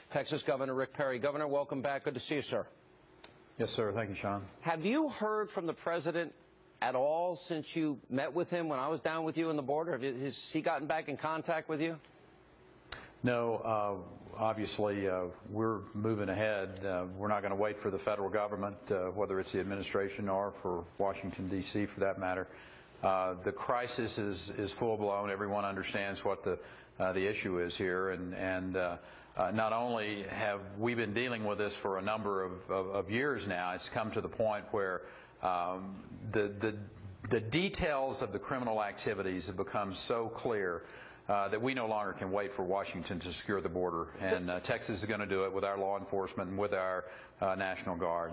Texas Governor Rick Perry. Governor, welcome back. Good to see you, sir. Yes, sir. Thank you, Sean. Have you heard from the president at all since you met with him when I was down with you on the border? Has he gotten back in contact with you? No, obviously, we're moving ahead. We're not going to wait for the federal government, whether it's the administration or for Washington, D.C., for that matter. The crisis is full-blown. Everyone understands what the issue is here, and not only have we been dealing with this for a number of years now, it's come to the point where the details of the criminal activities have become so clear that we no longer can wait for Washington to secure the border, and Texas is going to do it with our law enforcement and with our National Guard.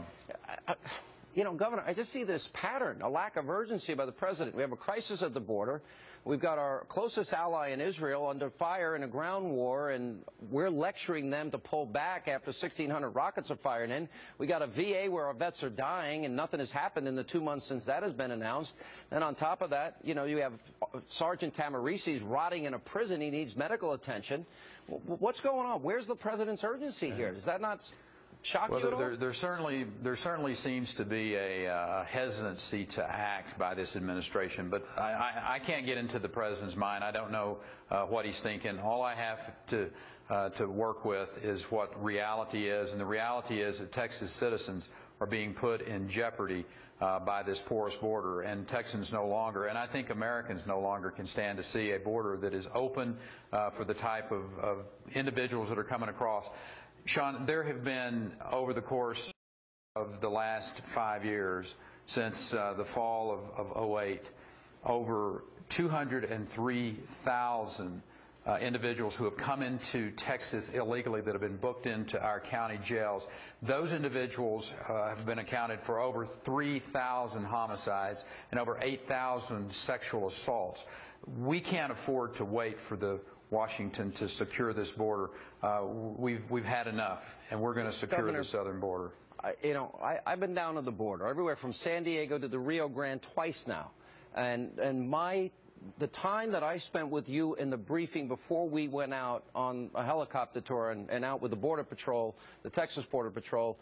You know, Governor, I just see this pattern, a lack of urgency by the president. We have a crisis at the border. We've got our closest ally in Israel under fire in a ground war, and we're lecturing them to pull back after 1,600 rockets are fired in. We got a VA where our vets are dying, and nothing has happened in the 2 months since that has been announced. Then on top of that, you know, you have Sergeant Tamarisi's rotting in a prison. He needs medical attention. What's going on? Where's the president's urgency here? Does that not shock you at all? There certainly seems to be a hesitancy to act by this administration, but I can't get into the president's mind. I don't know what he's thinking. All I have to work with is what reality is, and the reality is that Texas citizens are being put in jeopardy by this porous border, and Texans no longer, and I think Americans no longer, can stand to see a border that is open for the type of individuals that are coming across. Sean, there have been, over the course of the last 5 years, since the fall of 08, over 203,000 individuals who have come into Texas illegally that have been booked into our county jails. Those individuals have been accounted for over 3,000 homicides and over 8,000 sexual assaults. We can't afford to wait for Washington to secure this border. We've had enough, and we're going to secure Governor, the southern border. I've been down on the border, everywhere from San Diego to the Rio Grande twice now, and the time that I spent with you in the briefing before we went out on a helicopter tour and out with the Border Patrol, the Texas Border Patrol,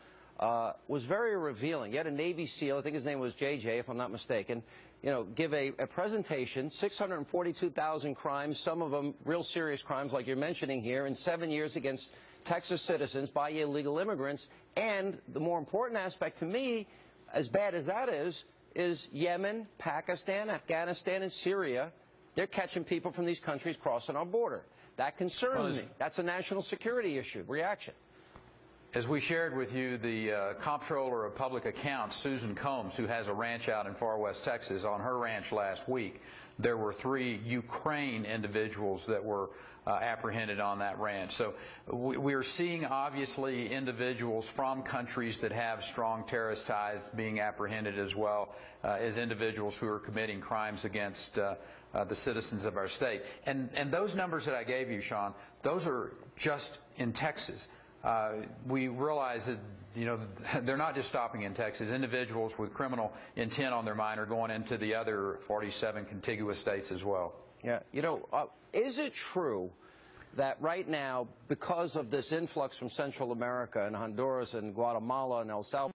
was very revealing. You had a Navy SEAL, I think his name was JJ, if I'm not mistaken, you know, give a presentation, 642,000 crimes, some of them real serious crimes like you're mentioning here, in 7 years against Texas citizens by illegal immigrants. And the more important aspect to me, as bad as that is Yemen, Pakistan, Afghanistan, and Syria. They're catching people from these countries crossing our border. That concerns me. That's a national security issue. Reaction. As we shared with you, the Comptroller of Public Accounts, Susan Combs, who has a ranch out in far west Texas, on her ranch last week, there were 3 Ukraine individuals that were apprehended on that ranch. So we are seeing, obviously, individuals from countries that have strong terrorist ties being apprehended, as well as individuals who are committing crimes against the citizens of our state. And those numbers that I gave you, Sean, those are just in Texas. We realize that, you know, they're not just stopping in Texas. Individuals with criminal intent on their mind are going into the other 47 contiguous states as well. Yeah. You know, is it true that right now, because of this influx from Central America and Honduras and Guatemala and El Salvador,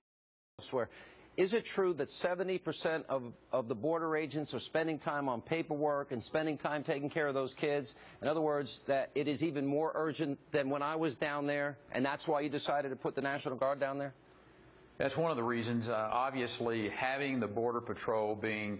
elsewhere, is it true that 70% of the border agents are spending time on paperwork and spending time taking care of those kids? In other words, that it is even more urgent than when I was down there, and that's why you decided to put the National Guard down there? That's one of the reasons. Obviously, having the Border Patrol being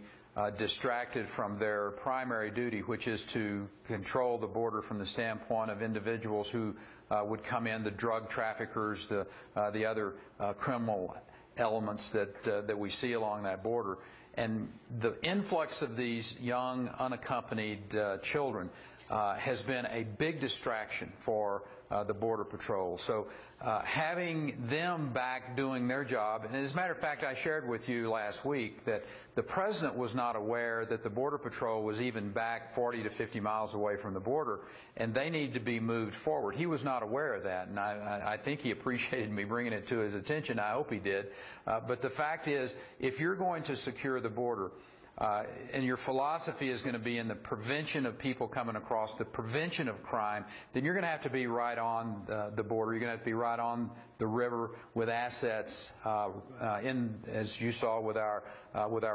distracted from their primary duty, which is to control the border from the standpoint of individuals who would come in, the drug traffickers, the other criminal elements that we see along that border. And the influx of these young, unaccompanied children has been a big distraction for the Border Patrol. So having them back doing their job, and as a matter of fact, I shared with you last week that the President was not aware that the Border Patrol was even back 40 to 50 miles away from the border, and they need to be moved forward. He was not aware of that, and I think he appreciated me bringing it to his attention. I hope he did. But the fact is, if you're going to secure the border, and your philosophy is going to be in the prevention of people coming across, the prevention of crime, then you're going to have to be right on the border. You're going to have to be right on the river with assets, as you saw with our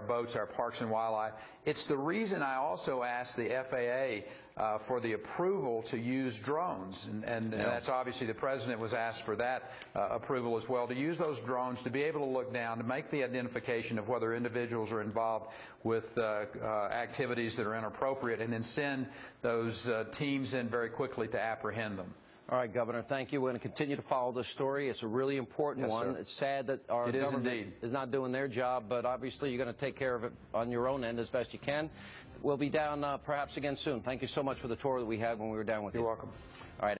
boats, our parks and wildlife. It's the reason I also asked the FAA for the approval to use drones, and that's obviously the President was asked for that approval as well, to use those drones to be able to look down, to make the identification of whether individuals are involved with activities that are inappropriate, and then send those teams in very quickly to apprehend them. All right, Governor, thank you. We're going to continue to follow this story. It's a really important one. Sir. It's sad that our government is not doing their job, but obviously you're going to take care of it on your own end as best you can. We'll be down perhaps again soon. Thank you so much for the tour that we had when we were down with you. You're welcome. All right.